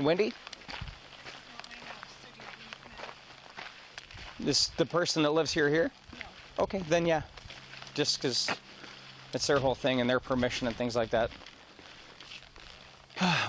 Wendy? This the person that lives here? No. Okay, then yeah. Just because it's their whole thing and their permission and things like that.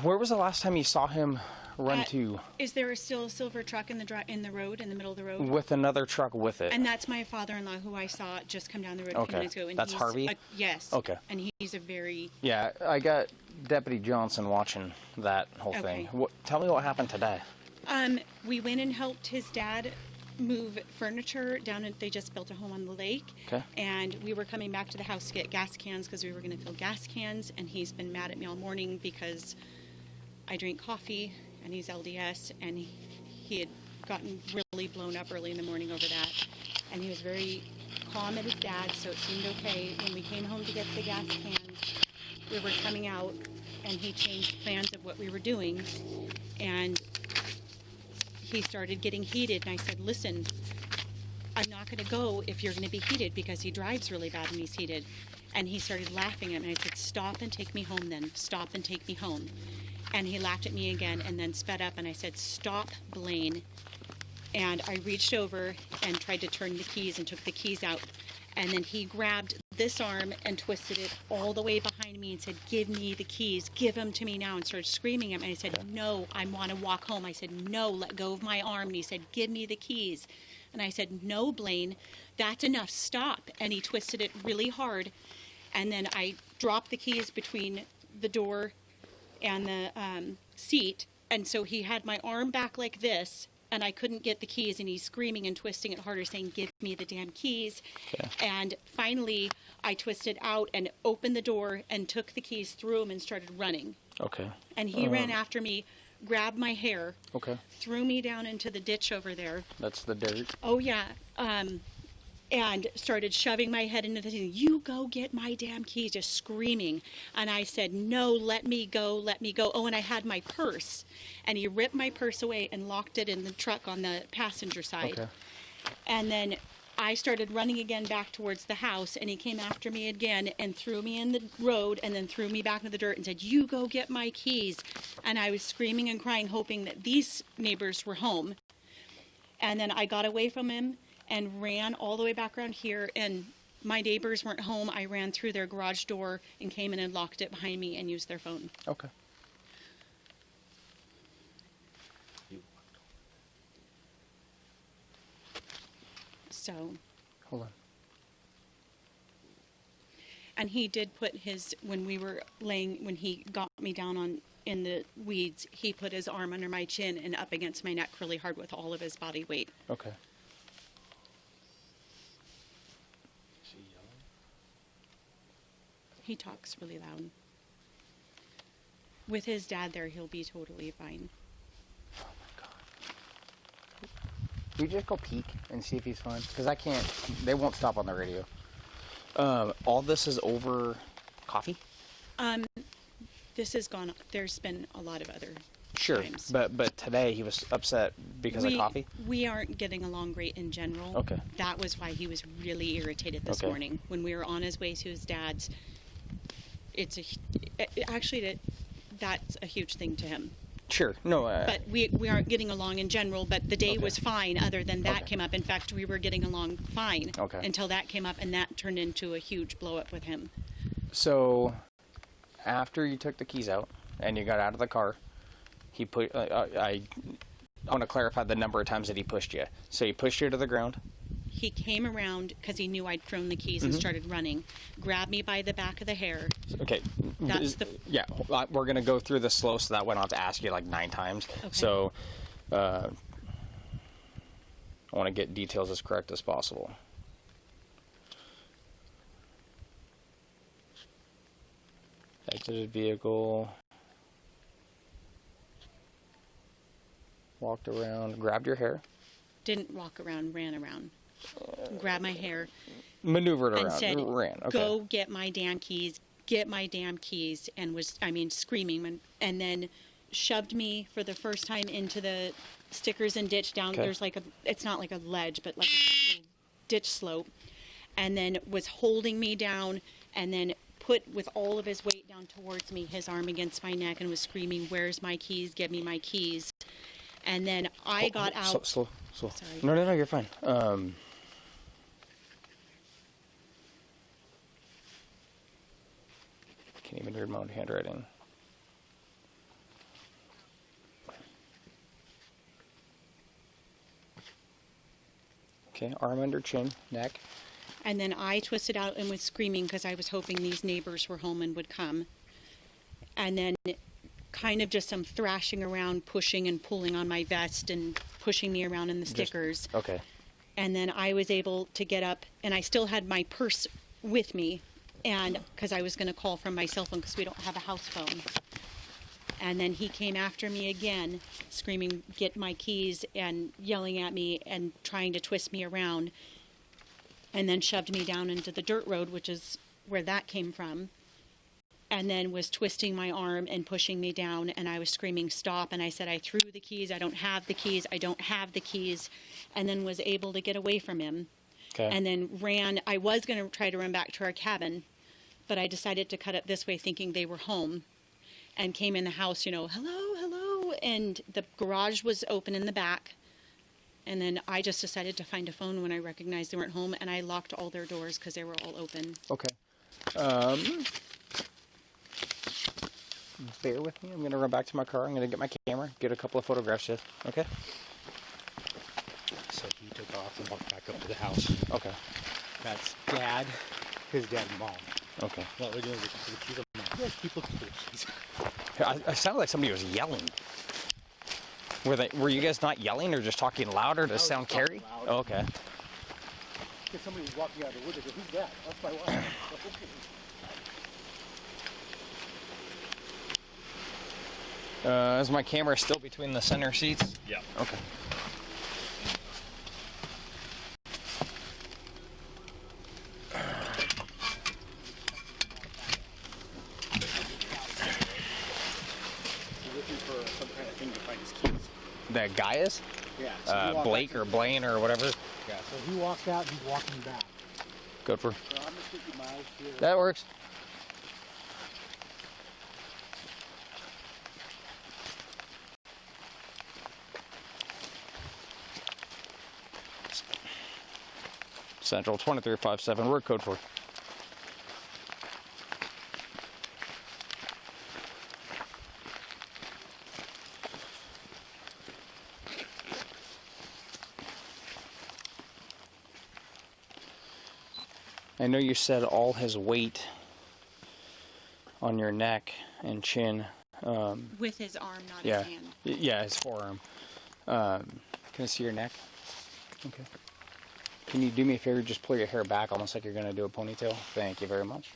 Where was the last time you saw him run to? Is there still a silver truck in the road, in the middle of the road? With another truck with it. And that's my father-in-law, who I saw just come down the road a few Okay. minutes ago. And That's he's Harvey? yes. Okay. And he's a very... Yeah, I got Deputy Johnson watching that whole thing. Okay. Tell me what happened today. We went and helped his dad move furniture down. They just built a home on the lake. Okay. And we were coming back to the house to get gas cans because we were going to fill gas cans. And he's been mad at me all morning because I drink coffee and he's LDS. And he had gotten really blown up early in the morning over that. And he was very calm at his dad, so it seemed okay. When we came home to get the gas cans, we were coming out and he changed plans of what we were doing. And he started getting heated, and I said, listen, I'm not going to go if you're going to be heated, because he drives really bad when he's heated. And he started laughing at me. I said, stop and take me home then. Stop and take me home. And he laughed at me again and then sped up, and I said, stop, Blaine. And I reached over and tried to turn the keys and took the keys out. And then he grabbed this arm and twisted it all the way behind me and said, give me the keys, give them to me now, and started screaming at me. And I said, no, I want to walk home. I said, no, let go of my arm. And he said, give me the keys. And I said, no, Blaine, that's enough, stop. And he twisted it really hard. And then I dropped the keys between the door and the seat. And so he had my arm back like this, and I couldn't get the keys, and he's screaming and twisting it harder, saying, give me the damn keys. Okay. And finally, I twisted out and opened the door and took the keys, threw them, and started running. Okay. And he ran after me, grabbed my hair, Okay. threw me down into the ditch over there. That's the dirt. Oh, yeah. And started shoving my head into the thing. You go get my damn keys, just screaming. And I said, no, let me go, let me go. Oh, and I had my purse. And he ripped my purse away and locked it in the truck on the passenger side. Okay. And then I started running again back towards the house, and he came after me again and threw me in the road and then threw me back into the dirt and said, you go get my keys. And I was screaming and crying, hoping that these neighbors were home. And then I got away from him and ran all the way back around here, and my neighbors weren't home. I ran through their garage door and came in and locked it behind me and used their phone. Okay. So, Hold on. and he did put his, when he got me down in the weeds, he put his arm under my chin and up against my neck really hard with all of his body weight. Okay. He talks really loud. With his dad there, he'll be totally fine. Oh my God. Can you just go peek and see if he's fine? Because I can't. They won't stop on the radio. All this is over coffee? This has gone. There's been a lot of other Sure. times. But today he was upset because of coffee? We aren't getting along great in general. Okay. That was why he was really irritated this Okay. morning. When we were on his way to his dad's, that's a huge thing to him. Sure. No. But we aren't getting along in general, but the day Okay. was fine other than that Okay. came up. In fact, we were getting along fine Okay. until that came up, and that turned into a huge blow up with him. So, after you took the keys out and you got out of the car, he put. I want to clarify the number of times that he pushed you. So he pushed you to the ground. He came around because he knew I'd thrown the keys and started running, grabbed me by the back of the hair. Okay. That's Yeah, we're going to go through this slow so that way I don't have to ask you like 9 times. Okay. So, I want to get details as correct as possible. Exited vehicle. Walked around, grabbed your hair. Didn't walk around, ran around. Grabbed my hair Maneuvered and around, said, ran. Okay. go get my damn keys, get my damn keys, and was, screaming, and then shoved me for the first time into the stickers and ditch down. Okay. There's it's not like a ledge, but like a little ditch slope, and then was holding me down, and then put with all of his weight down towards me, his arm against my neck, and was screaming, "Where's my keys? Give me my keys." And then I got out. Slow. Sorry. No, you're fine. Can't even read my own handwriting. Okay, arm under chin, neck. And then I twisted out and was screaming because I was hoping these neighbors were home and would come. And then kind of just some thrashing around, pushing and pulling on my vest and pushing me around in the stickers. Okay. And then I was able to get up, and I still had my purse with me, and because I was going to call from my cell phone because we don't have a house phone. And then he came after me again, screaming, "Get my keys," and yelling at me and trying to twist me around, and then shoved me down into the dirt road, which is where that came from, and then was twisting my arm and pushing me down, and I was screaming, "Stop," and I said, "I threw the keys, I don't have the keys, I don't have the keys," and then was able to get away from him. Okay. And then ran. I was going to try to run back to our cabin, but I decided to cut it this way thinking they were home, and came in the house, hello, hello, and the garage was open in the back. And then I just decided to find a phone when I recognized they weren't home, and I locked all their doors because they were all open. Okay. Bear with me. I'm going to run back to my car. I'm going to get my camera, get a couple of photographs of. Okay? So he took off and walked back up to the house. Okay. That's Dad, his dad and Mom. Okay. What we're doing is looking for the keys. I'm like, yes, keep looking for the keys. I sounded like somebody was yelling. Were you guys not yelling or just talking louder to sound carry? Loud. Oh, okay. Because somebody was walking out of the woods. I go, who's that? That's my wife. Is my camera still between the center seats? Yeah. Okay. He's looking for some kind of thing to find his keys. That guy is? Yeah. So he walked Blake back or Blaine or whatever? Yeah. So he walked out and he's walking back. Good for. So I'm just 50 miles here. That works. Central 2357, word code 4. I know you said all his weight on your neck and chin. With his arm, not Yeah, his hand. yeah, his forearm. Can I see your neck? Okay. Can you do me a favor? Just pull your hair back, almost like you're going to do a ponytail. Thank you very much.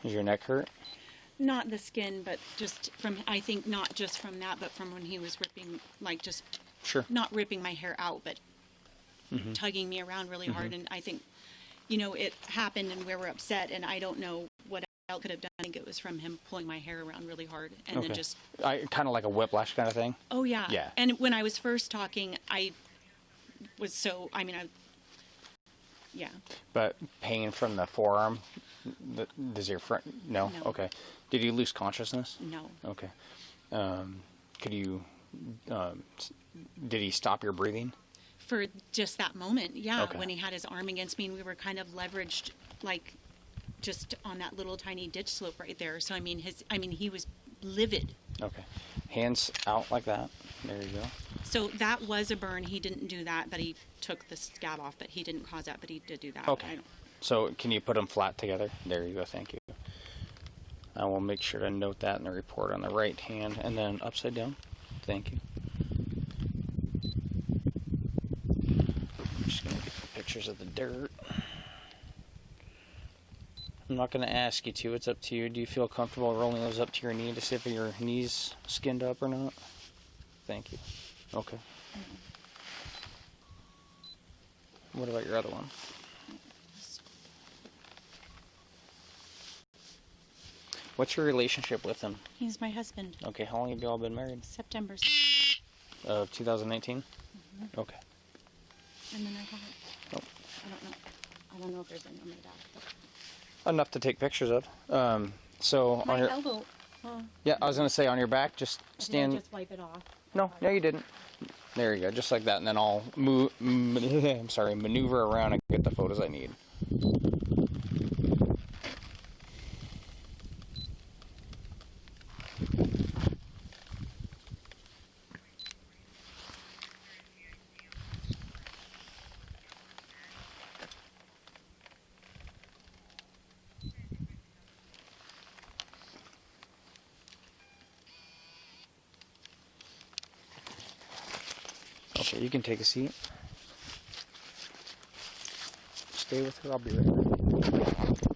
Does your neck hurt? Not the skin, but just from, I think not just from that, but from when he was ripping, like just Sure. not ripping my hair out, but tugging me around really hard. And I think, it happened and we were upset, and I don't know what else could have done. I think it was from him pulling my hair around really hard and then just, Kind of like a whiplash kind of thing? oh yeah. Yeah. And when I was first talking, I was yeah. But pain from the forearm? Does your friend... No? No. Okay. Did you lose consciousness? No. Okay. Could you... did he stop your breathing? For just that moment, yeah. Okay. When he had his arm against me and we were kind of leveraged, like, just on that little tiny ditch slope right there. So, he was livid. Okay. Hands out like that. There you go. So that was a burn. He didn't do that, but he took the scab off, but he didn't cause that, but he did do that. Okay. So can you put them flat together? There you go. Thank you. I will make sure to note that in the report on the right hand and then upside down. Thank you. I'm just going to get the pictures of the dirt. I'm not going to ask you to. It's up to you. Do you feel comfortable rolling those up to your knee to see if your knee's skinned up or not? Thank you. Okay. What about your other one? What's your relationship with him? He's my husband. Okay, how long have you all been married? September. Of 2019? Okay. And then I have it. Nope. I don't know if there's any on my back. But Enough to take pictures of. So my on your elbow. Well, yeah, I was gonna say on your back, just I think I stand. just wipe it off. No, you didn't. There you go, just like that, and then I'll maneuver around and get the photos I need. Okay, you can take a seat. Stay with her, I'll be right back.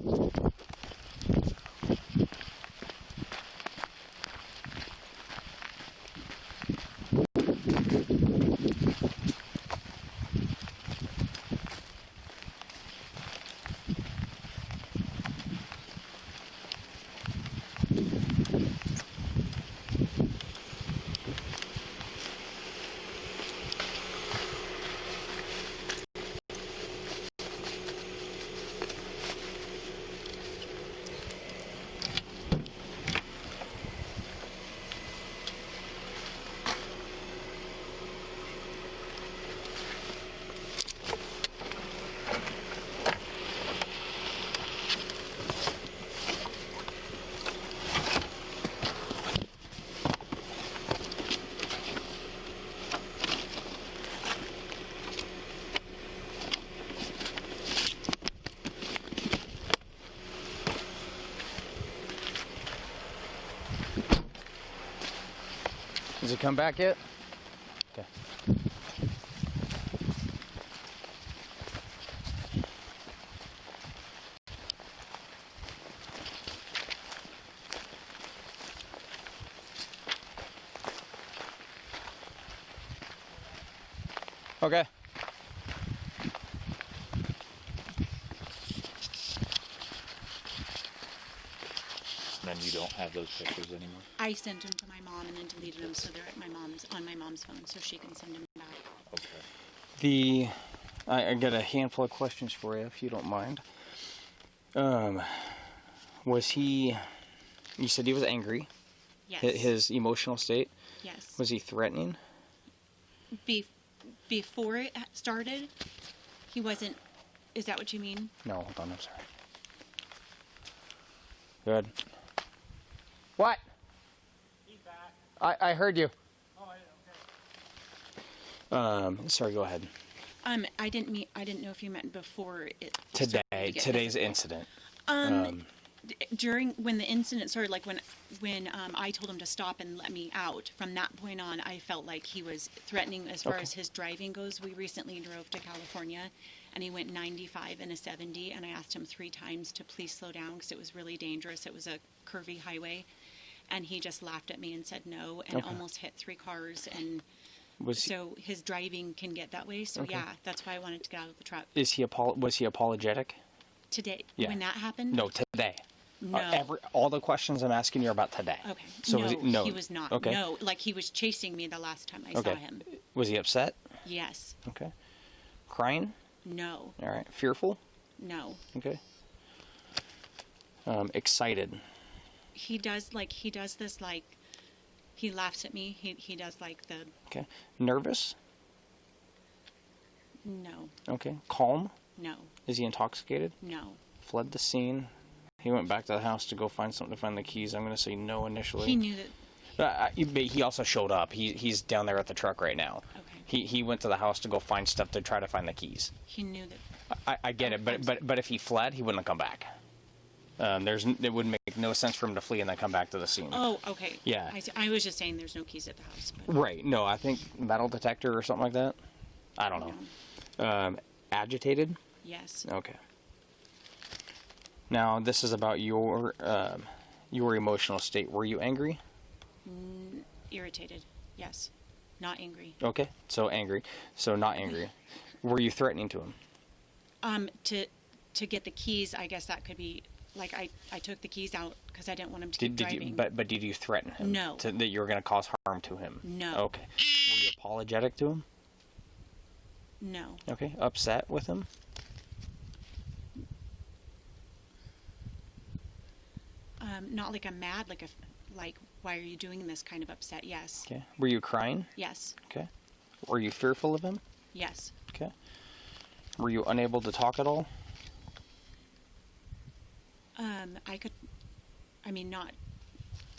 Has he come back yet? Okay. Okay. And then you don't have those pictures anymore? I sent them to my mom and then deleted them, so they're at on my mom's phone, so she can send them back. Okay. I got a handful of questions for you, if you don't mind. Was he? You said he was angry. Yes. His emotional state. Yes. Was he threatening? Before it started, he wasn't. Is that what you mean? No, hold on. I'm sorry. Good. What? He's back. I heard you. Oh, okay. Sorry. Go ahead. I didn't know if you meant before it. started to Today. get Today's physical. incident. During when the incident started, like when I told him to stop and let me out, from that point on, I felt like he was threatening as far Okay. as his driving goes. We recently drove to California, and he went 95 and a 70, and I asked him 3 times to please slow down because it was really dangerous. It was a curvy highway, and he just laughed at me and said no, and Okay. almost hit 3 cars, and Was he, so his driving can get that way. So Okay. yeah, that's why I wanted to get out of the truck was he apologetic? today. Yeah. When that happened, No, today. no. All the questions I'm asking you are about today. Okay. So no, was he, no, he was not. Okay. No, like he was chasing me the last time I Okay. saw him. Was he upset? Yes. Okay. Crying? No. All right. Fearful? No. Okay. Excited? He does this like he laughs at me. He does like the Okay. Nervous? no, Okay. Calm? no, Is he intoxicated? no. Fled the scene? He went back to the house to go find something to find the keys. I'm going to say no initially. He knew that. But he also showed up. He's down there at the truck right now. Okay. He went to the house to go find stuff to try to find the keys. He knew that. I get it, but if he fled, he wouldn't have come back. It would make no sense for him to flee and then come back to the scene. Oh, okay. Yeah. I see. I was just saying there's no keys at the house. But Right. No, I think metal detector or something like that. I don't know. Agitated? yes. Okay. Now, this is about your emotional state. Were you angry? Irritated. Yes. Not angry. Okay. So angry. So not angry. Were you threatening to him? To get the keys, I guess that could be like I took the keys out because I didn't want him to keep Did driving. you? But did you threaten him? No. That you were going to cause harm to him? No. Okay. Were you apologetic to him? No. Okay. Upset with him? Not like I'm mad, like, why are you doing this kind of upset? Yes. Okay. Were you crying? Yes. Okay. Were you fearful of him? Yes. Okay. Were you unable to talk at all?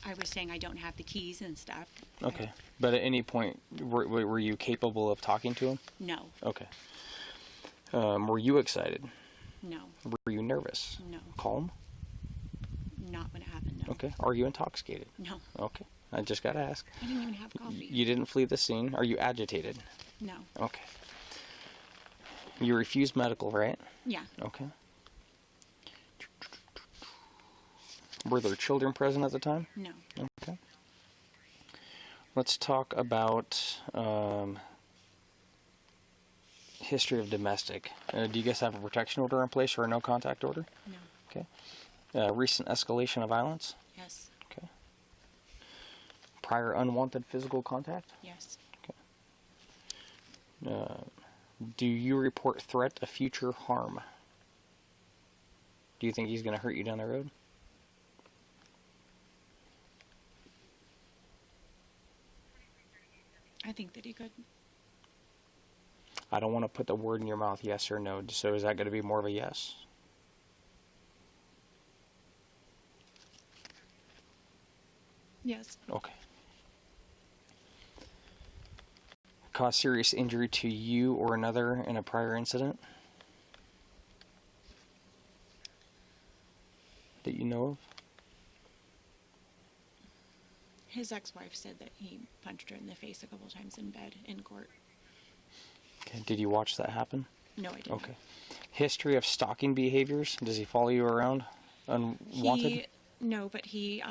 I was saying I don't have the keys and stuff. Okay. But at any point, were you capable of talking to him? No. Okay. Were you excited? No. Were you nervous? No. Calm? Not when it happened, no. Okay. Are you intoxicated? No. Okay. I just gotta ask. I didn't even have coffee. You didn't flee the scene. Are you agitated? No. Okay. You refused medical, right? Yeah. Okay. Were there children present at the time? No. Okay. Let's talk about history of domestic. Do you guys have a protection order in place or a no contact order? No. Okay. Recent escalation of violence? Yes. Okay. Prior unwanted physical contact? Yes. Do you report threat of future harm? Do you think he's going to hurt you down the road? I think that he could. I don't want to put the word in your mouth, yes or no. So is that going to be more of a yes? Yes. Okay. Cause serious injury to you or another in a prior incident that you know of? His ex-wife said that he punched her in the face a couple times in bed in court. Okay. Did you watch that happen? No, I didn't. Okay. History of stalking behaviors? Does he follow you around unwanted? No, but he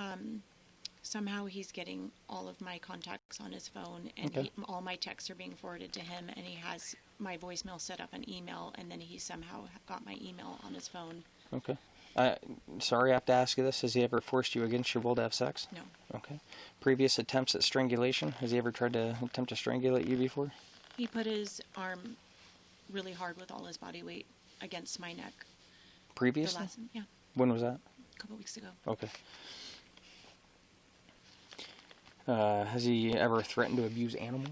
somehow he's getting all of my contacts on his phone, and Okay. all my texts are being forwarded to him, and he has my voicemail set up an email, and then he somehow got my email on his phone. Okay. Sorry I have to ask you this. Has he ever forced you against your will to have sex? No. Okay. Previous attempts at strangulation? Has he ever tried to attempt to strangulate you before? He put his arm really hard with all his body weight against my neck. Previously? Yeah, When was that? a couple weeks ago. Okay. Has he ever threatened to abuse animals?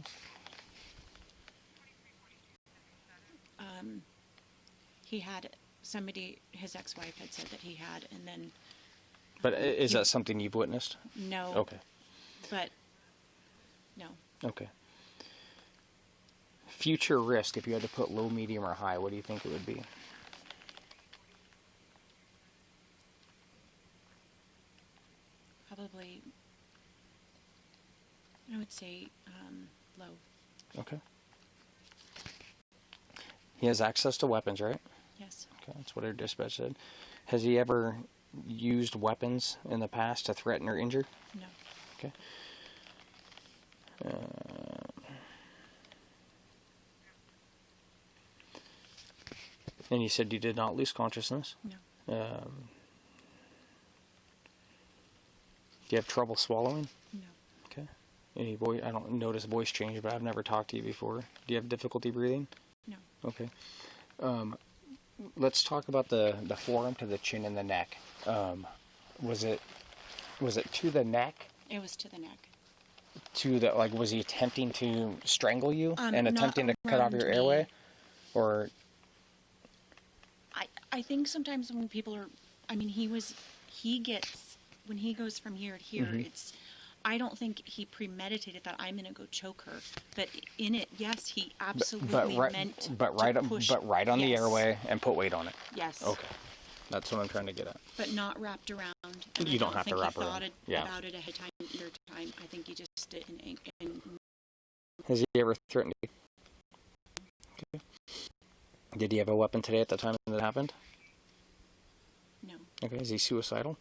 He had somebody, his ex-wife had said that he had, and then But is that something you've witnessed? no. Okay. But no. Okay. Future risk, if you had to put low, medium, or high, what do you think it would be? Probably, I would say low. Okay. He has access to weapons, right? Yes. Okay, that's what our dispatch said. Has he ever used weapons in the past to threaten or injure? No. Okay. And you said you did not lose consciousness. No. Do you have trouble swallowing? No. Okay. Any voice? I don't notice voice change, but I've never talked to you before. Do you have difficulty breathing? No. Okay. Let's talk about the forearm to the chin and the neck. Was it to the neck? It was to the neck. To the was he attempting to strangle you and Not attempting to cut off around your me. airway, or I think sometimes when people are, he gets, when he goes from here to here, Mhm. I don't think he premeditated that I'm going to go choke her. But in it, yes, he absolutely meant to push. but right on the Yes. airway and put weight on it. Yes. Okay, that's what I'm trying to get at. But not wrapped around. And You I don't have to think wrap he thought around. Yeah. about it ahead of time, either time. I think he just did in Has he ever threatened you? Okay. Did he have a weapon today at the time that it happened? no, Okay. Is he suicidal?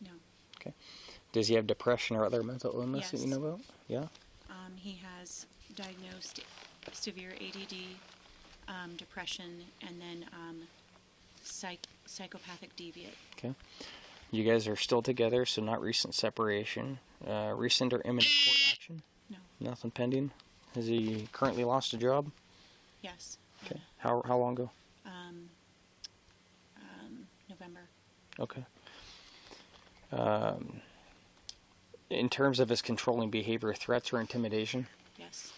no. Okay. Does he have depression or other mental illness that you Yes. know about? Yeah. He has diagnosed severe ADD, depression, and then psychopathic deviant. Okay. You guys are still together, so not recent separation. Recent or imminent court action? No. Nothing pending? Has he currently lost a job? Yes. Okay. How long ago? November. Okay. In terms of his controlling behavior, threats or intimidation, Yes.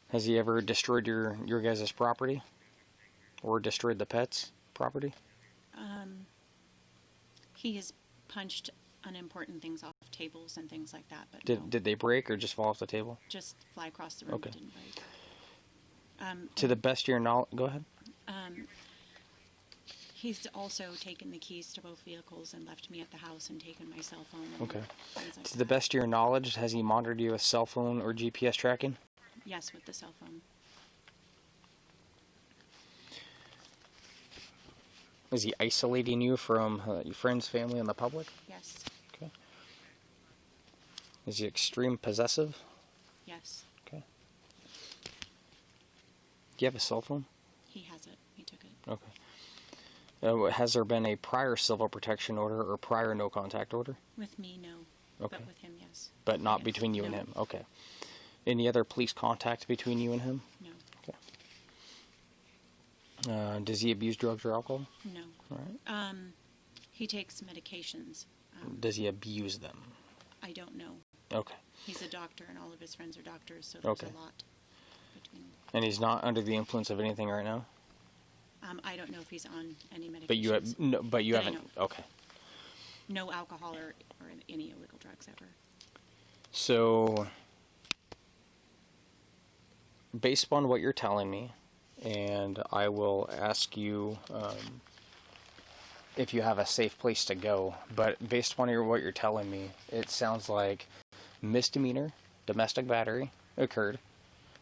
has he ever destroyed your guys' property? Or destroyed the pet's property? He has punched unimportant things off tables and things like that, but Did no, did they break or just fall off the table? just fly across the room. Okay. It didn't break. To the best of your knowledge, go ahead. He's also taken the keys to both vehicles and left me at the house and taken my cell phone. And Okay. things like To the that. best of your knowledge, has he monitored you with cell phone or GPS tracking? Yes, with the cell phone. Is he isolating you from your friends, family, and the public? Yes. Okay. Is he extreme possessive? Yes. Okay. Do you have a cell phone? He has it. He took it. Okay. Has there been a prior civil protection order or prior no contact order? With me, no. Okay. But with him, yes. But not Yes. between you and No. him? Okay. Any other police contact between you and him? No. Okay. Does he abuse drugs or alcohol? No. All right. He takes medications. Does he abuse them? I don't know. Okay. He's a doctor, and all of his friends are doctors, so there's Okay. a lot between them. And he's not under the influence of anything right now? I don't know if he's on any medications. But you have, no, but you That I haven't. know. Okay. No alcohol or any illegal drugs ever. So, based upon what you're telling me, and I will ask you if you have a safe place to go, but based upon what you're telling me, it sounds like misdemeanor domestic battery occurred,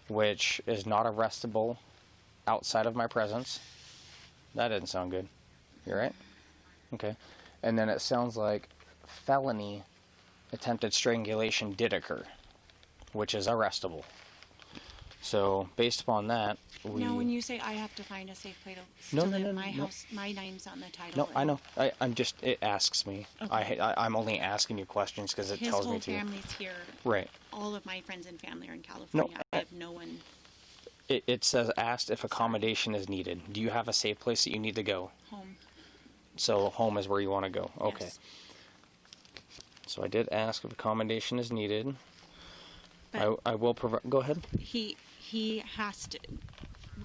which is not arrestable outside of my presence. That didn't sound good. You're right? Okay. And then it sounds like felony attempted strangulation did occur, which is arrestable. So, based upon that, we... No, when you say I have to find a safe place No, to no, live, no, my no. house, my name's on the title. No, I and know. I'm just... It asks me. Okay. I'm only asking you questions because it His tells whole me to. family's here. Right. All of my friends and family are in California. I have no one. It says asked if accommodation is needed. Do you have a safe place that you need to go? Home. So home is where you want to go. Okay. Yes. So I did ask if accommodation is needed. But I will provide... Go ahead. he has to,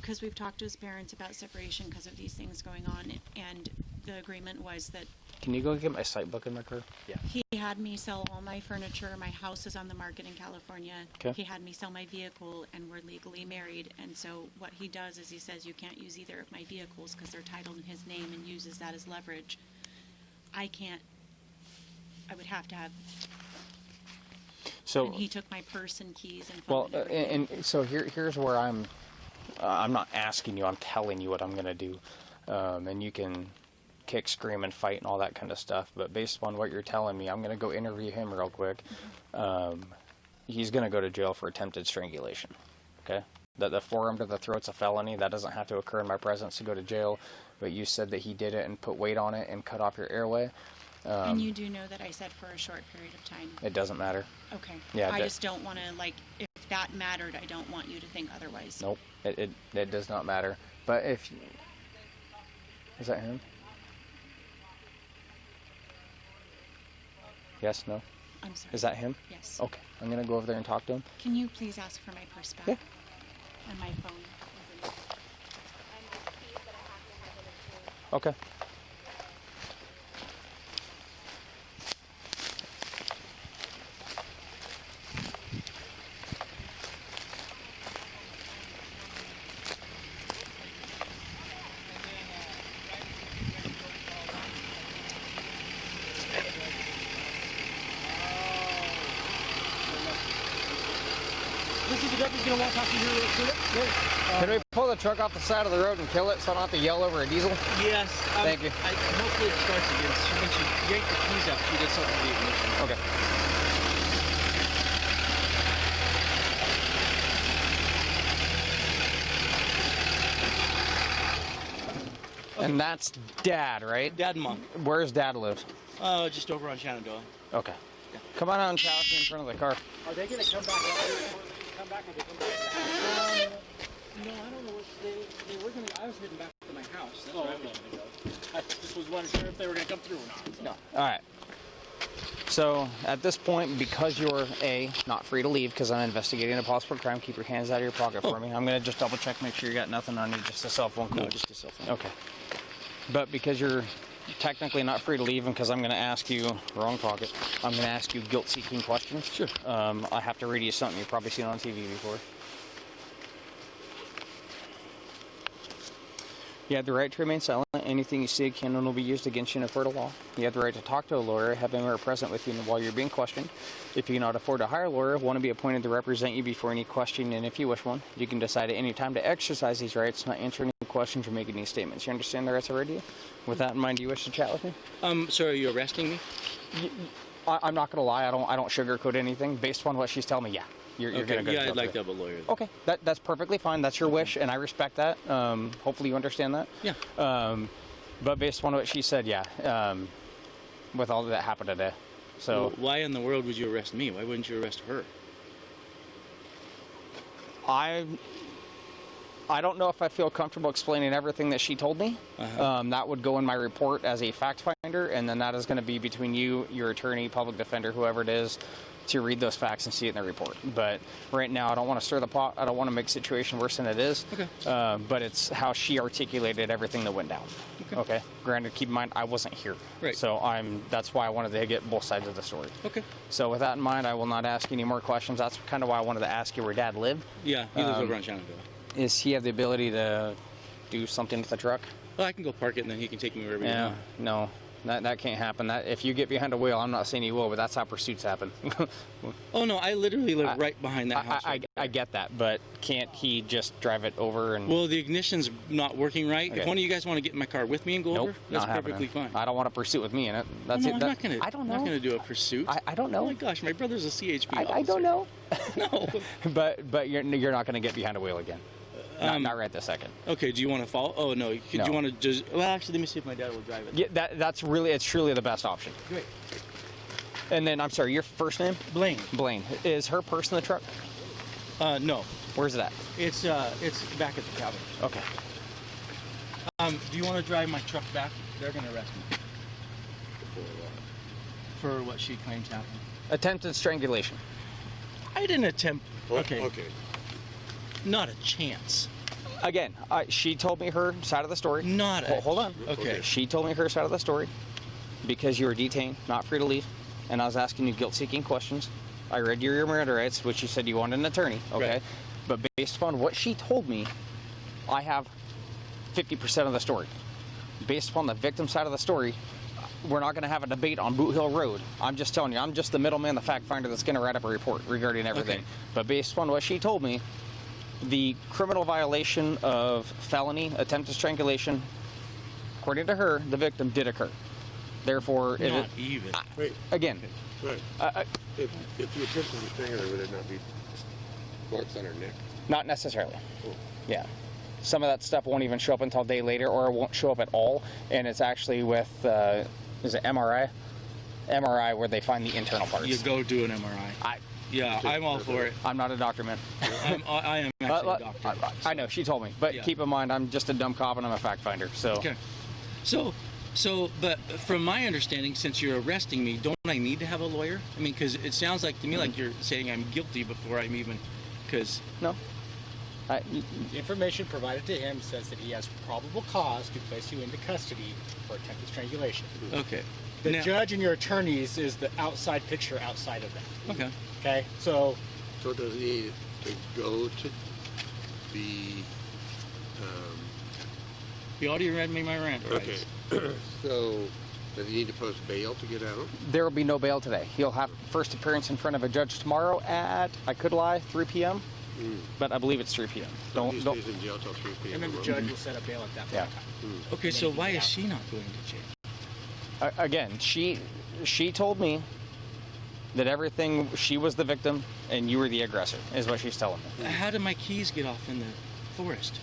because we've talked to his parents about separation because of these things going on, and the agreement was that Can you go get my site book in my car? Yeah. he had me sell all my furniture. My house is on the market in California. 'Kay. He had me sell my vehicle, and we're legally married. And so what he does is he says you can't use either of my vehicles because they're titled in his name, and uses that as leverage. I can't. I would have to have. So... And he took my purse and keys and phone. Well, and everything. and so here's where I'm not asking you, I'm telling you what I'm going to do. And you can kick, scream, and fight and all that kind of stuff. But based upon what you're telling me, I'm going to go interview him real quick. He's going to go to jail for attempted strangulation. Okay? The forearm to the throat's a felony. That doesn't have to occur in my presence to go to jail. But you said that he did it and put weight on it and cut off your airway. And you do know that I said for a short period of time. It doesn't matter. Okay. Yeah, I that- just don't want to, like, if that mattered, I don't want you to think otherwise. Nope. It does not matter. But if... Is that him? Yes, no? I'm sorry. Is that him? Yes. Okay. I'm going to go over there and talk to him. Can you please ask for my purse back? Yeah. And my phone. Okay. This is the deputy's gonna want to talk to you here real quick. Can we pull the truck off the side of the road and kill it so I don't have to yell over a diesel? Yes. Thank you. Hopefully it starts again. When she yanked the keys out, she did something to the ignition. Okay. And that's Dad, right? Dad and Mom. Where's Dad live? Just over on Shenandoah. Okay. Come on out and chat with me in front of the car. Are they going to come back? Come back when they come back to the house? No, I don't know what they were going to. I was heading back to my house. That's where I'm going to go. I just was wondering if they were going to come through or not. No. All right. So at this point, because you're not free to leave because I'm investigating a possible crime, keep your hands out of your pocket for me. I'm gonna just double check, make sure you got nothing on you, just a cell phone. Cool. No, just a cell phone. Okay. But because you're technically not free to leave, and because I'm gonna ask you wrong pocket, I'm gonna ask you guilt-seeking questions. Sure. I have to read you something you've probably seen on TV before. You have the right to remain silent. Anything you say can and will be used against you in a court of law. You have the right to talk to a lawyer, have him or her present with you while you're being questioned. If you cannot afford to hire a lawyer, want to be appointed to represent you before any question, and if you wish one, you can decide at any time to exercise these rights, not answer any questions or make any statements. You understand the rights I read to you? With that in mind, do you wish to chat with me? So are you arresting me? I'm not going to lie. I don't sugarcoat anything. Based on what she's telling me, yeah. You're Okay, going to go yeah, to I'd like jail. to have a lawyer. Okay, that's perfectly fine. That's your wish, and I respect that. Hopefully you understand that. Yeah. But based on what she said, yeah, with all that happened today. So Well, why in the world would you arrest me? Why wouldn't you arrest her? I don't know if I feel comfortable explaining everything that she told me. Uh-huh. That would go in my report as a fact finder, and then that is going to be between you, your attorney, public defender, whoever it is, to read those facts and see it in the report. But right now, I don't want to stir the pot. I don't want to make the situation worse than it is. Okay. But it's how she articulated everything that went down. Okay. Granted, keep in mind, I wasn't here. Right. So that's why I wanted to get both sides of the story. Okay. So with that in mind, I will not ask any more questions. That's kind of why I wanted to ask you where Dad lived. Yeah, he lives over on Shenandoah. Does he have the ability to do something with the truck? Well, I can go park it and then he can take me wherever you Yeah, want. no, that can't happen. That if you get behind a wheel, I'm not saying you will, but that's how pursuits happen. Oh no, I literally live right behind that house. I get that, but can't he just drive it over and? Well, the ignition's not working right. Okay. If one of you guys want to get in my car with me and go Nope, over, that's not perfectly happening. fine. I don't want a pursuit with me in it. That's no, it. I'm not gonna. I don't know. I'm not gonna do a pursuit. I don't know. Oh my gosh, my brother's a CHP officer. I don't know. No. but you're not going to get behind a wheel again. Not right this second. Okay, do you want to follow? Oh no, do No. you want to just? Well, actually, let me see if my dad will drive it. Yeah, it's truly the best option. Great. And then I'm sorry, your first name? Blaine. Blaine. Is her purse in the truck? No, Where's it at? it's back at the cabin. Okay. Do you want to drive my truck back? They're gonna arrest me. For what she claims happened. Attempted strangulation. I didn't attempt. Okay. Okay. Not a chance. Again, she told me her side of the story. Not a. Hold on. Okay. She told me her side of the story because you were detained, not free to leave, and I was asking you guilt-seeking questions. I read your Miranda rights, which you said you wanted an attorney, okay? Right. But based upon what she told me, I have 50% of the story. Based upon the victim side of the story, we're not going to have a debate on Boot Hill Road. I'm just telling you, I'm just the middleman, the fact finder that's going to write up a report regarding everything. Okay. But based upon what she told me, the criminal violation of felony attempted strangulation, according to her, the victim did occur. Therefore, Not even. Wait, again, right. If you attempted to strangle her, would it not be marks on her neck? not necessarily. Oh. Yeah. Some of that stuff won't even show up until a day later, or it won't show up at all. And it's actually with, is it MRI? MRI, where they find the internal parts. You go do an MRI. Yeah, I'm all for it. I'm not a doctor, man. I am actually a doctor. I know, she told me. But Yeah. keep in mind, I'm just a dumb cop and I'm a fact finder. So, Okay. But from my understanding, since you're arresting me, don't I need to have a lawyer? I mean, because it sounds like to me like you're saying I'm guilty before I'm even, because no. The information provided to him says that he has probable cause to place you into custody for attempted strangulation. okay. The Now- judge and your attorneys is the outside picture outside of that. Okay. Okay, so So does he need to go to the, You already read me my rant. okay. Right? So does he need to post bail to get out? There will be no bail today. He'll have first appearance in front of a judge tomorrow at, I could lie, 3 p.m., but I believe it's 3 p.m. He Don't. stays in jail till 3 p.m. and then the judge will set a bail at that point Yeah. in time. Okay, so why is she not going to jail? Again, she told me that everything, she was the victim and you were the aggressor, is what she's telling me. How did my keys get off in the forest?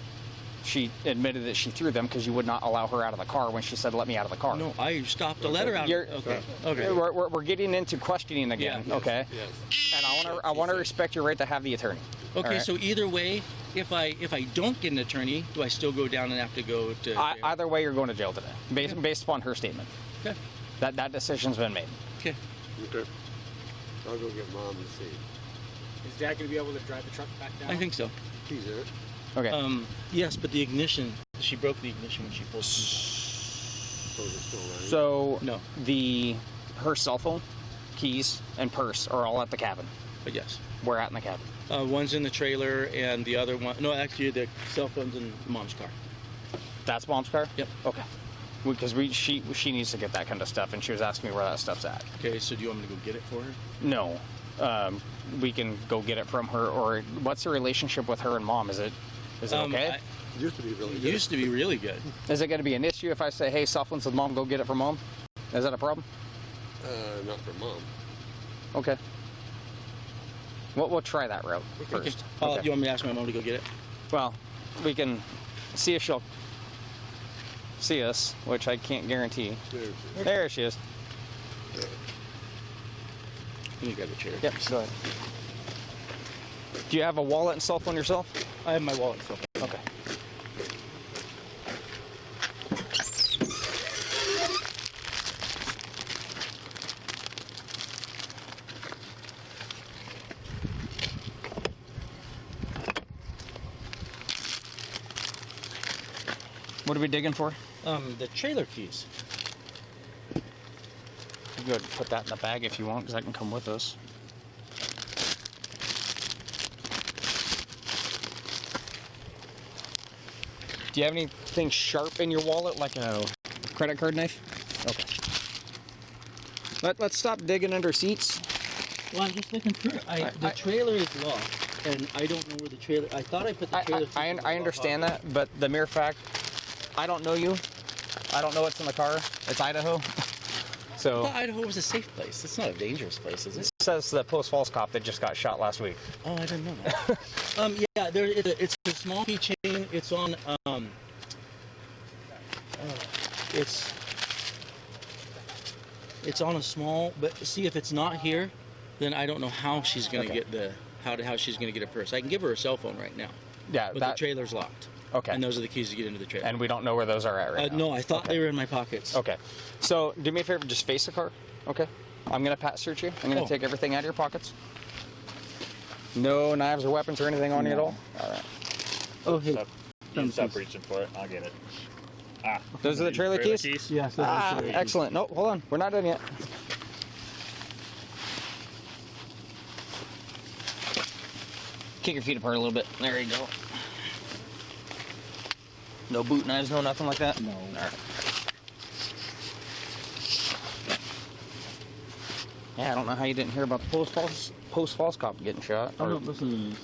she admitted that she threw them because you would not allow her out of the car when she said, "Let me out of the car." No, I stopped to let her out. You're- Okay. We're getting into questioning again, Yeah. okay? Yes. And I want to respect your right to have the attorney. Okay, all right? so either way, if I don't get an attorney, do I still go down and have to go to jail? Either way, you're going to jail today, based upon her statement. Okay. That decision's been made. Okay. Okay. I'll go get Mom to see. Is Dad going to be able to drive the truck back down? I think so. He's in it. Okay. Yes, but the ignition, she broke the ignition when she pulled. So is it still running? So No. her cell phone, keys, and purse are all at the cabin. But yes. We're at in the cabin. One's in the trailer and the other one, no, actually the cell phone's in Mom's car. That's Mom's car? Yep. Okay. Because she needs to get that kind of stuff, and she was asking me where that stuff's at. Okay, so do you want me to go get it for her? No. We can go get it from her, or what's the relationship with her and Mom? Is it okay? It used to be really It good. used to be really good. Is it going to be an issue if I say, "Hey, cell phone's with Mom, go get it from Mom"? Is that a problem? Not for Mom. Okay. We'll try that route first. Okay. You want me to ask my mom to go get it? Well, we can see if she'll see us, which I can't guarantee. There she is. Let me grab the chair. Yep, go ahead. Do you have a wallet and cell phone yourself? I have my wallet. So. Okay. What are we digging for? The trailer keys. You can go ahead and put that in the bag if you want, because that can come with us. Do you have anything sharp in your wallet, like a credit card knife? Okay. Let's stop digging under seats. Well, I'm just looking through. The trailer is locked, and I don't know where the trailer. I thought I put the trailer. I understand that, but the mere fact, I don't know you. I don't know what's in the car. It's Idaho. I So thought Idaho was a safe place. It's not a dangerous place, is it? it says the Post Falls cop that just got shot last week. Oh, I didn't know that. Yeah, it's a small keychain. It's on. It's on a small. But see, if it's not here, then I don't know how she's gonna Okay. get how she's gonna get a purse. I can give her a cell phone right now, Yeah, but that. the trailer's locked. Okay. And those are the keys to get into the trailer. And we don't know where those are at right now. No, I thought they were in my pockets. Okay. So do me a favor, just face the car. Okay. I'm gonna pat search you. I'm gonna Oh. take everything out of your pockets. No knives or weapons or anything on you at all. All right. Oh, hey. You stop reaching for it. I'll get it. Ah. Those are the trailer keys? Yes. Ah, excellent. No, hold on. We're not done yet. Kick your feet apart a little bit. There you go. No boot knives, no nothing like that? No. All right. Yeah, I don't know how you didn't hear about the Post Falls cop getting shot. I don't listen to me.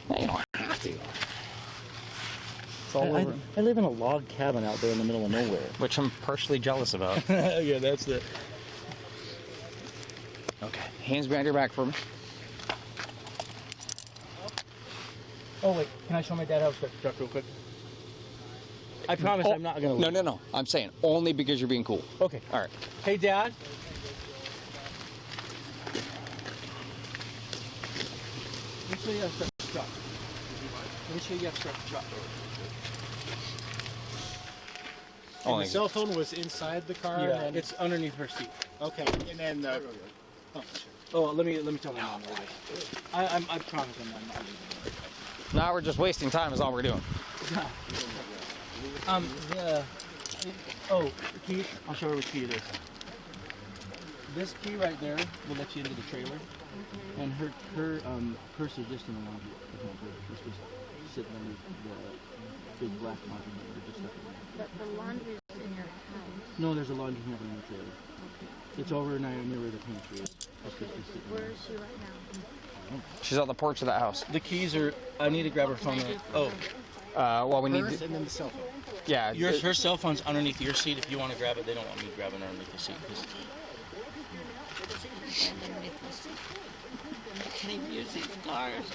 Yeah, you don't have to. It's all over. I live in a log cabin out there in the middle of nowhere. Which I'm partially jealous about. Yeah, that's the. Okay. Hands behind your back for me. Oh wait, can I show my dad how to start the truck real quick? I promise I'm not gonna. No. I'm saying only because you're being cool. Okay. All right. Hey, Dad. Let me show you how to start the truck. Let me show you how to start the truck. And Only. the cell phone was inside the car. Yeah, and it's underneath her seat. okay. And then the. Oh, let me tell my mom. I promise I'm not leaving. Now we're just wasting time. Is all we're doing. Key. I'll show her which key it is. This key right there will let you into the trailer, and her purse is just in the laundry. It's just sitting underneath the big black laundry. But the laundry is in your house. No, there's a laundry hamper in the trailer. It's over near where the pantry is. Where is she right now? She's on the porch of that house. The keys are. I need to grab her phone. Oh, Well, we need. Purse and then the cell phone. Yeah. her cell phone's underneath your seat. If you want to grab it, they don't want me grabbing her underneath the seat. Can't use these cars.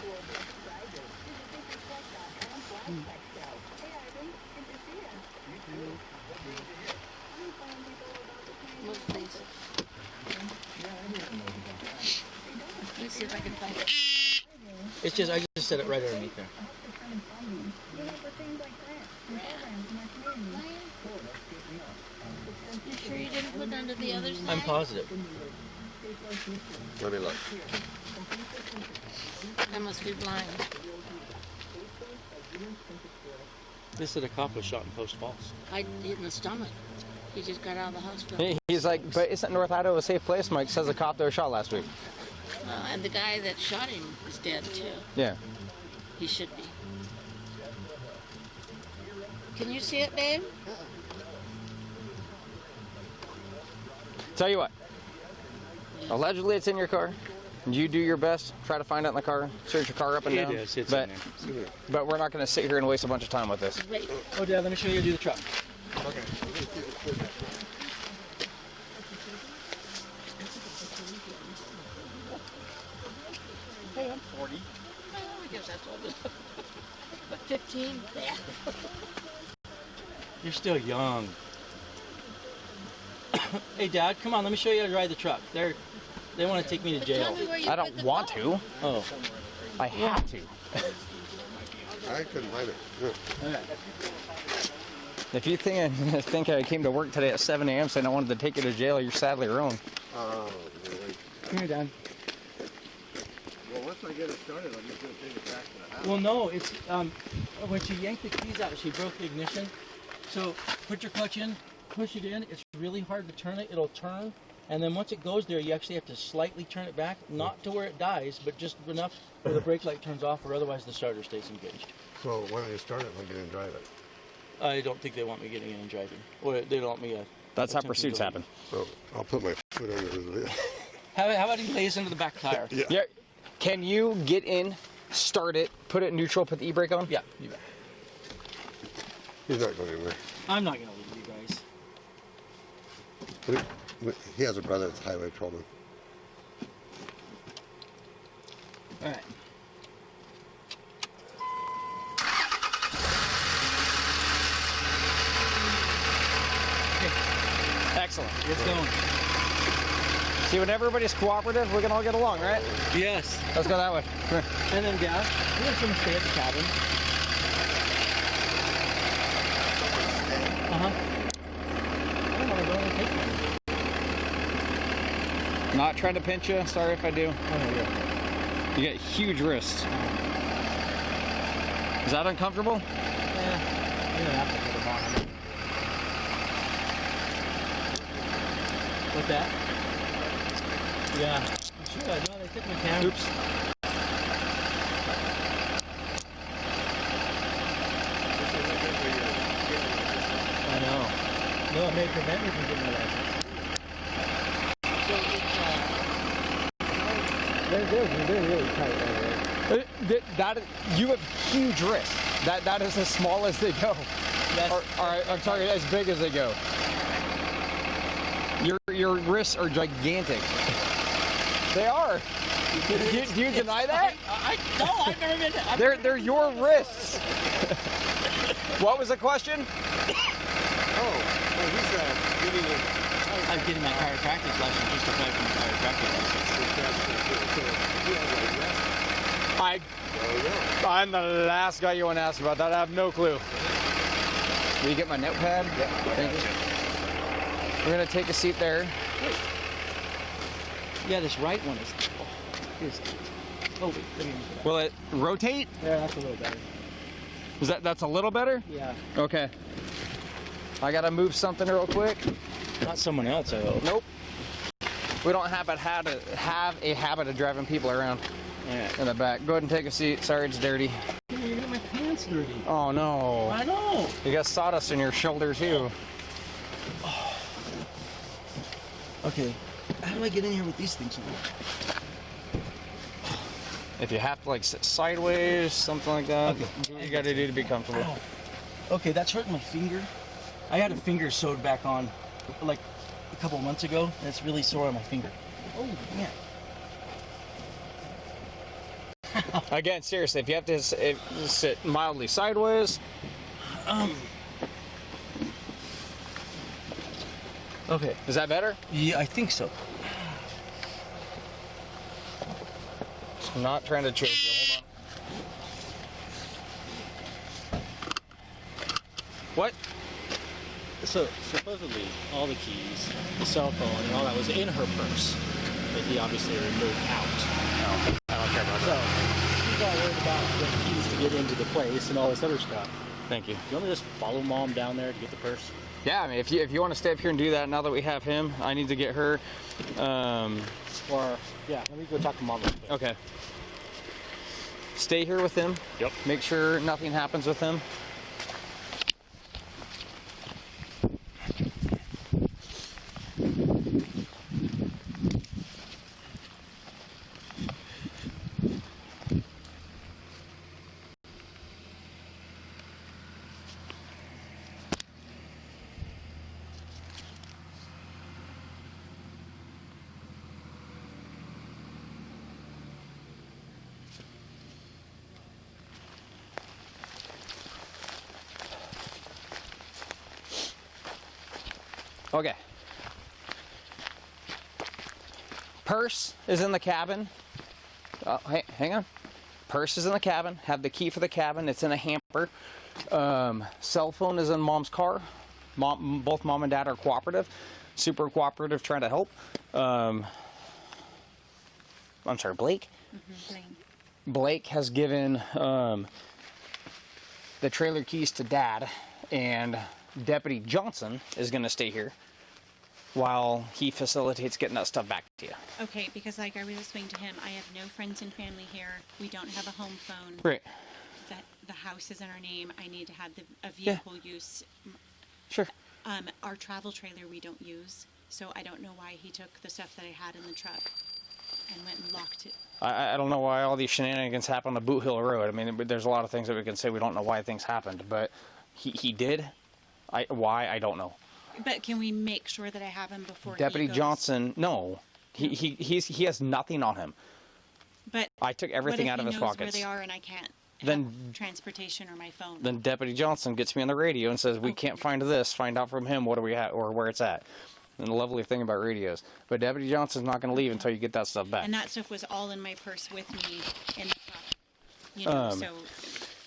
see if I can find it. It's just, I just set it right underneath there. You sure you didn't put it under the other side? I'm positive. Let me look. I must be blind. This is a cop was shot in Post Falls. I hit in the stomach. He just got out of the hospital. He's like, but isn't North Idaho a safe place? Mike says a cop that was shot last week. And the guy that shot him is dead too. Yeah. He should be. Can you see it, babe? Tell you what. Allegedly, it's in your car. You do your best. Try to find it in the car. Search your car up and It down. is. It's but, in there. but we're not going to sit here and waste a bunch of time with this. Wait. Oh, Dad, let me show you how to do the truck. Okay. Hey, I'm 40. I guess that's all. But 15? Yeah. You're still young. Hey, Dad, come on. Let me show you how to ride the truck. They want to take me to But jail. tell me where you I put don't the want phone. to. Oh. I have to. I couldn't find it. Yeah. Okay. If you think I came to work today at 7 a.m. saying I wanted to take you to jail, you're sadly wrong. Oh, really? Come here, Dad. Well, once I get it started, I'm just going to take it back to the house. Well, no, it's when she yanked the keys out, she broke the ignition. So put your clutch in, push it in. It's really hard to turn it. It'll turn, and then once it goes there, you actually have to slightly turn it back, not to where it dies, but just enough where the brake light turns off, or otherwise the starter stays engaged. So why don't you start it and I'll get in and drive it? I don't think they want me getting in and driving, or they don't want me. That's how attempting pursuits to happen. So I'll put my foot under the wheel. How about he lays into the back tire? Yeah. Yeah. Can you get in, start it, put it in neutral, put the e-brake on? Yeah, you bet. He's not going anywhere. I'm not gonna leave you guys. He has a brother that's highway patrolman. All right. Excellent. It's going. See, when everybody's cooperative, we can all get along, right? Yes. Let's go that way. Come here. And then, Dad, we're gonna stay at the cabin. Uh-huh. I don't want to go and take one. Not trying to pinch you. Sorry if I do. Oh, yeah. You get huge wrists. Is that uncomfortable? Yeah. I'm gonna have to put them on. What's that? Yeah. Sure, no, they took my camera. Oops. I know. No, it may prevent me from getting my license. They're really tight That you have huge wrists. That is as small as they go. Or I'm sorry, as big as they go. Your wrists are gigantic. They are. Do you deny that? No, I've never been to. They're your wrists. What was the question? He's getting it. I'm getting my chiropractic license just to apply for my chiropractic license. I'm the last guy you want to ask about that. I have no clue. Will you get my notepad? Yeah. Thank you. We're gonna take a seat there. Yeah, this right one is. Oh, wait, let me move that. Will it rotate? Yeah, that's a little better. That's a little better? Yeah. Okay. I gotta move something real quick. Not someone else, I hope. Nope. We don't have a habit of driving people around Yeah. in the back. Go ahead and take a seat. Sorry, it's dirty. You're getting my pants dirty. Oh no. I know. You got sawdust in your shoulder too. Okay. How do I get in here with these things on? If you have to like sit sideways, something like that, Okay. do what you gotta do to be comfortable. Ow. Okay, that's hurting my finger. I had a finger sewed back on like a couple months ago, and it's really sore on my finger. Oh, yeah. Again, seriously, if you have to sit mildly sideways, Okay. is that better? Yeah, I think so. I'm not trying to choke you. Hold on. What? So supposedly all the keys, the cell phone, and all that was in her purse that he obviously removed out. No, I don't care about So that. he's all worried about the keys to get into the place and all this other stuff. Thank you. You want to just follow mom down there to get the purse? Yeah, I mean, if you want to stay up here and do that, now that we have him, I need to get her. Or yeah, let me go talk to mom real quick. Okay. Stay here with him. Yep. Make sure nothing happens with him. Okay. Purse is in the cabin. Oh, hey, hang on. Purse is in the cabin. Have the key for the cabin. It's in a hamper. Cell phone is in mom's car. Both mom and dad are cooperative. Super cooperative, trying to help. I'm sorry, Blake? Blake has given the trailer keys to dad, and Deputy Johnson is going to stay here while he facilitates getting that stuff back to you. Okay, because like I was explaining to him, I have no friends and family here. We don't have a home phone. Right. That the house is in our name. I need to have a vehicle use. Sure. Our travel trailer we don't use, so I don't know why he took the stuff that I had in the truck and went and locked it. I don't know why all these shenanigans happen on Boot Hill Road. I mean, there's a lot of things that we can say we don't know why things happened, but he did. Why, I don't know. But can we make sure that I have him before Deputy he goes? Johnson, no. He has nothing on him. But I took everything out of his what if he knows pockets. where they are and I can't Then- have transportation or my phone? Then Deputy Johnson gets me on the radio and says, we can't find this. Find out from him what do we have or where it's at. And the lovely thing about radios. But Deputy Johnson's not going to leave until you get that stuff back. And that stuff was all in my purse with me in the truck. You know,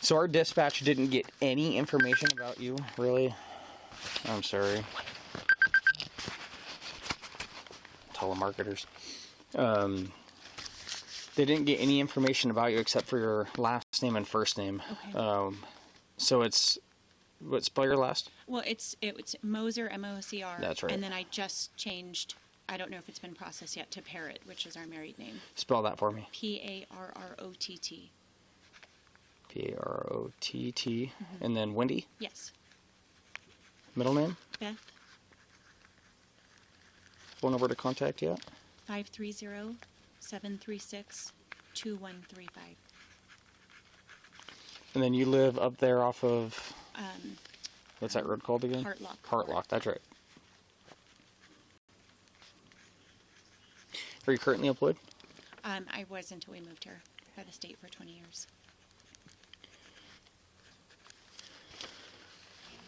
So our dispatch didn't get any information about you, really. I'm sorry. Telemarketers. They didn't get any information about you except for your last name and first name. Okay. So it's, what, spell your last? Well, it's Moser, M-O-C-R. That's right. And then I just changed, I don't know if it's been processed yet, to Parrott, which is our married name. Spell that for me. P-A-R-R-O-T-T. P-A-R-O-T-T. And then Wendy, Yes. middle name, Beth, phone number to contact you at. 530-736-2135. And then you live up there off of, what's that road called again? Heartlock. Heartlock, that's right. Are you currently employed? I was until we moved here. Had the state for 20 years.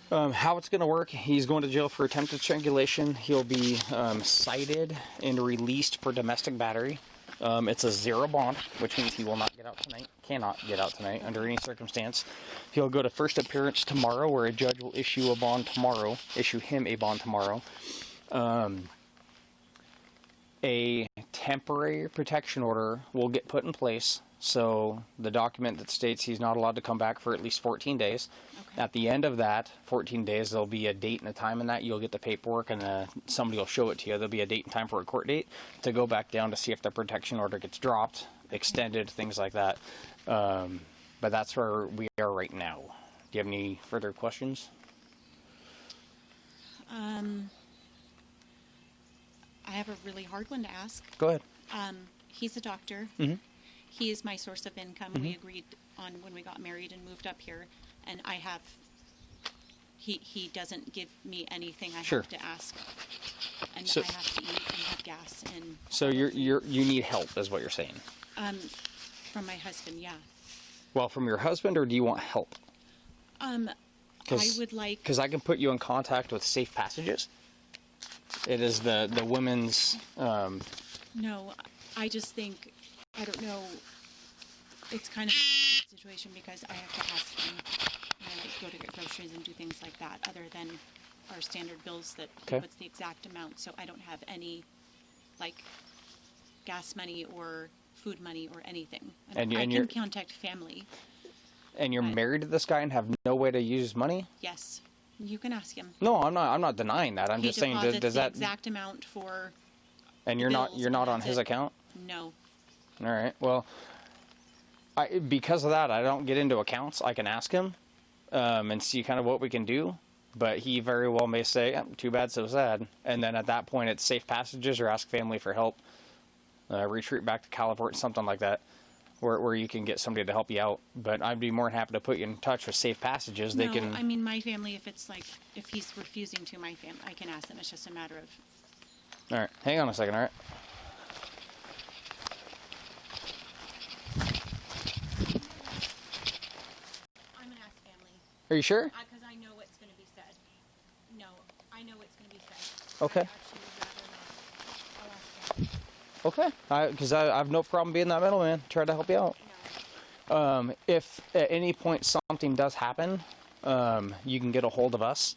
How it's going to work, he's going to jail for attempted strangulation. He'll be cited and released for domestic battery. It's a zero bond, which means he will not get out tonight, cannot get out tonight under any circumstance. He'll go to first appearance tomorrow, where a judge will issue him a bond tomorrow. A temporary protection order will get put in place. So the document that states he's not allowed to come back for at least 14 days. Okay. At the end of that 14 days, there'll be a date and a time in that. You'll get the paperwork and somebody will show it to you. There'll be a date and time for a court date to go back down to see if the protection order gets dropped, extended, things like that. But that's where we are right now. Do you have any further questions? I have a really hard one to ask. Go ahead. He's a doctor. Mhm. He is my source of income. We agreed on when we got married and moved up here, and I have. He doesn't give me anything. I Sure. have to ask, and So- I have to eat and have gas and. So you need help, is what you're saying. From my husband, yeah. Well, from your husband, or do you want help? I would like. Because I can put you in contact with Safe Passages. It is the women's. No, I just think I don't know. it's kind of a complicated situation because I have to ask him when I like go to get groceries and do things like that, other than our standard bills that he Okay. puts the exact amount. So I don't have any like gas money or food money or anything. And you- I and can you're- contact family. And you're Right. married to this guy and have no way to use money? Yes, you can ask him. No, I'm not. I'm not denying that. I'm He just saying, deposits does the that? exact amount for And the you're not. bills, You're not and on that's his it. account. no. All right. Well, because of that, I don't get into accounts. I can ask him and see kind of what we can do. But he very well may say, "Too bad, so sad." And then at that point, it's safe passages or ask family for help. Retreat back to California, something like that, where you can get somebody to help you out. But I'd be more than happy to put you in touch with safe passages. They No, can. I mean, my family, if it's like, if he's refusing to, my family, I can ask them. It's just a matter of, All right. Hang on a second. All right. I'm going to ask family, Are you sure? because I know what's going to be said. No, I know what's going to be said. Okay. I'd actually rather not. I'll ask family. Okay. Because I have no problem being that middleman. Try to help you out. No. If at any point something does happen, you can get a hold of us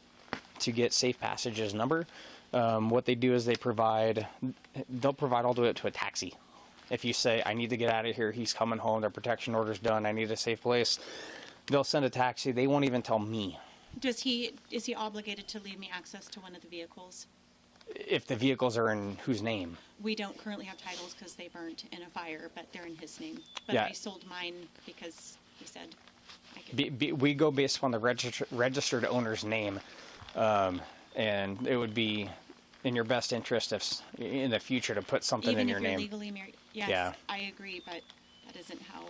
to get Safe Passage's number. What they do is they'll provide all the way up to a taxi. If you say, I need to get out of here, he's coming home, their protection order's done, I need a safe place, they'll send a taxi. They won't even tell me. Is he obligated to leave me access to one of the vehicles? If the vehicles are in whose name? We don't currently have titles because they burnt in a fire, but they're in his name. But Yeah. I sold mine because he said I could. We go based on the registered owner's name, and it would be in your best interest if in the future to put something Even in if your you're name. legally married. Yes, Yeah. I agree, but that isn't how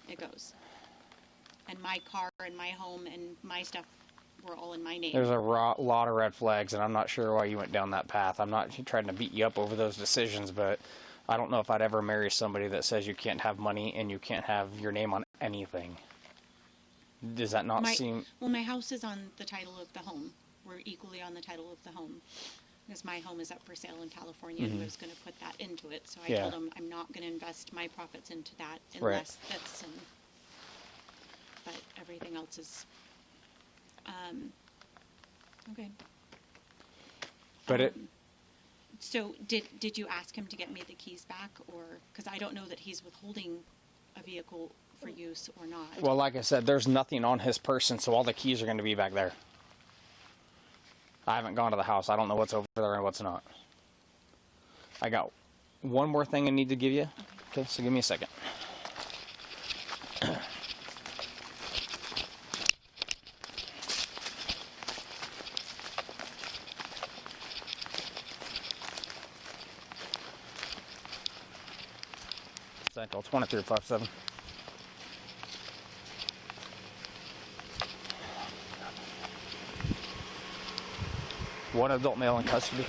it goes. And my car and my home and my stuff were all in my name. There's a lot of red flags, and I'm not sure why you went down that path. I'm not trying to beat you up over those decisions, but I don't know if I'd ever marry somebody that says you can't have money and you can't have your name on anything. Does that not seem... Well, my house is on the title of the home. We're equally on the title of the home. Because my home is up for sale in California and I was going to put that into it. So I Yeah. told him I'm not going to invest my profits into that Right. unless that's... but everything else is... okay. But it... So did you ask him to get me the keys back, or because I don't know that he's withholding a vehicle for use or not? Well, like I said, there's nothing on his person, so all the keys are going to be back there. I haven't gone to the house. I don't know what's over there and what's not. I got one more thing I need to give you. Okay, so give me a second. Cycle 2357. One adult male in custody.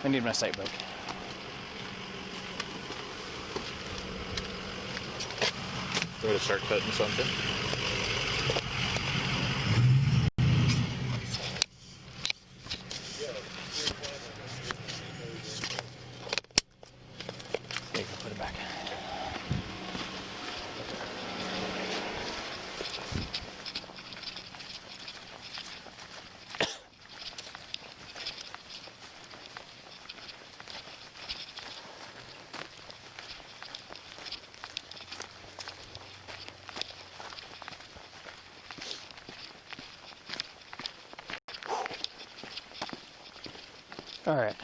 I need my sight book. You want to start cutting something? There you go, put it back. All right.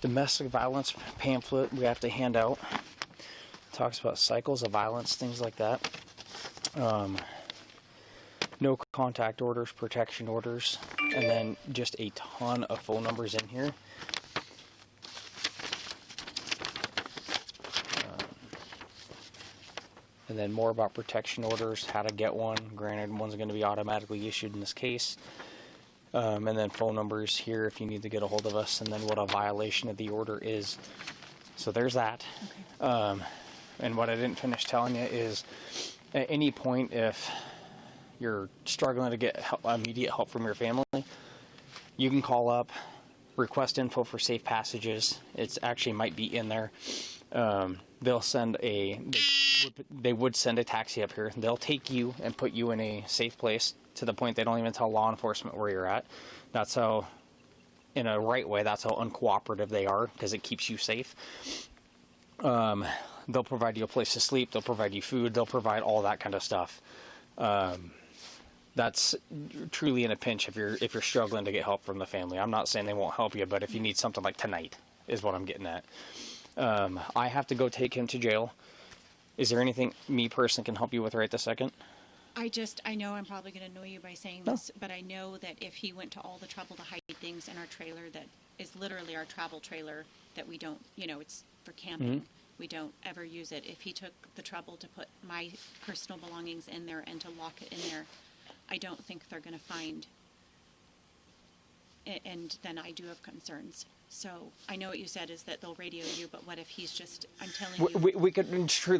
Domestic violence pamphlet we have to hand out. Talks about cycles of violence, things like that. No contact orders, protection orders, and then just a ton of phone numbers in here. And then more about protection orders, how to get one. Granted, one's going to be automatically issued in this case. And then phone numbers here if you need to get a hold of us, and then what a violation of the order is. So there's that. And what I didn't finish telling you is, at any point, if you're struggling to get immediate help from your family, you can call up, request info for safe passages. It's actually might be in there. they'll send they would send a taxi up here. They'll take you and put you in a safe place to the point they don't even tell law enforcement where you're at. That's how, in a right way, that's how uncooperative they are, because it keeps you safe. They'll provide you a place to sleep. They'll provide you food. They'll provide all that kind of stuff. That's truly in a pinch if you're struggling to get help from the family. I'm not saying they won't help you, but if you need something like tonight, is what I'm getting at. I have to go take him to jail. Is there anything me personally can help you with right this second? I know I'm probably going to annoy you by saying this, but I know that if he went to all the trouble to hide things in our trailer that is literally our travel trailer that we don't, it's for camping. We don't ever use it. If he took the trouble to put my personal belongings in there and to lock it in there, I don't think they're going to find it, and then I do have concerns. So I know what you said is that they'll radio you, but what if he's just, I'm telling you.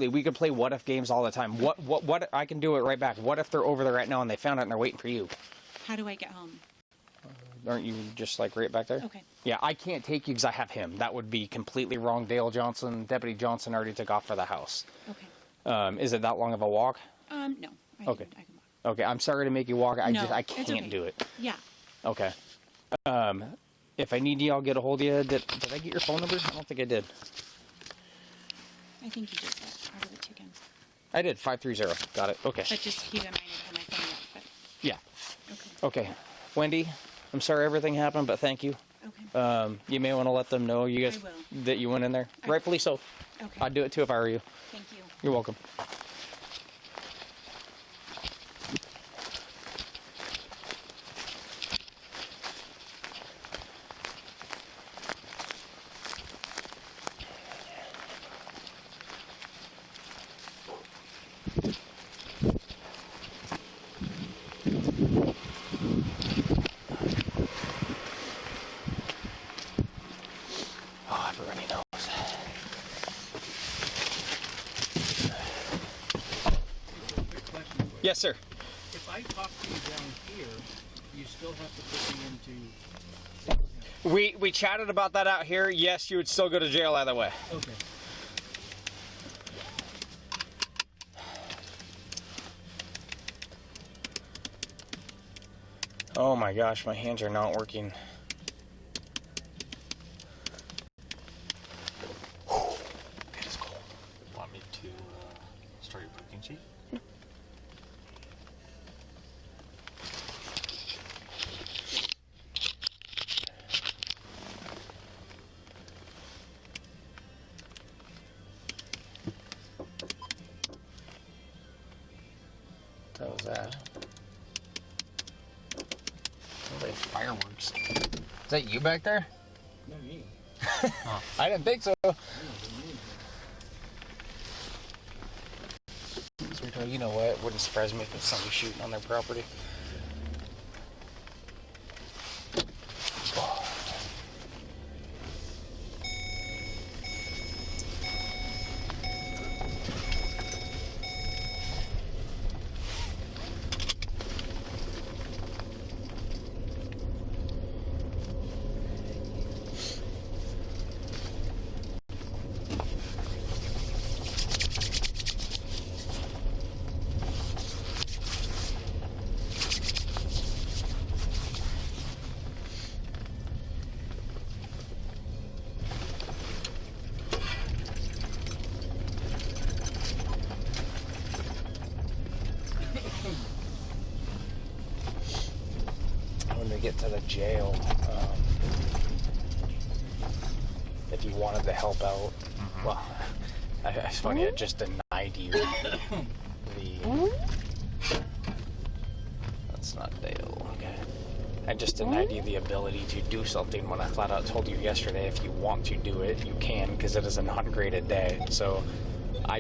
We could play what if games all the time. What I can do it right back. What if they're over there right now and they found it and they're waiting for you? How do I get home? Aren't you just like right back there? Okay. Yeah, I can't take you because I have him. That would be completely wrong. Deputy Johnson already took off for the house. Okay. Is it that long of a walk? No. Okay. I can walk. Okay, I'm sorry to make you walk. I it's can't okay. do it. Yeah. Okay. If I need you, I'll get a hold of you. Did I get your phone number? I don't think I did. I think you just said out of the chickens. I did. 530. Got it. Okay. But just keep in mind I have my phone up. But Yeah. okay. Okay. Wendy, I'm sorry everything happened, but thank you. Okay. You may want to let them know I will. that you went in there. I will. Rightfully so. Okay. I'd do it too if I were you. Thank you. You're welcome. Oh, everybody knows. Quick question for you. Yes, sir. If I talk to you down here, you still have to put me into. We chatted about that out here. Yes, you would still go to jail either way. Okay. Oh my gosh, my hands are not working. It is cold. Want me to start your cooking sheet? What was that? Sounds like fireworks. Is that you back there? Not me. I didn't think so. Sweetheart, you know what? Wouldn't surprise me if it's somebody shooting on their property. When we get to the jail, if you wanted to help out, well, it's funny, it just denied you the. That's not Dale. Okay. I just denied you the ability to do something when I flat out told you yesterday if you want to do it, you can, because it is a non-graded day. So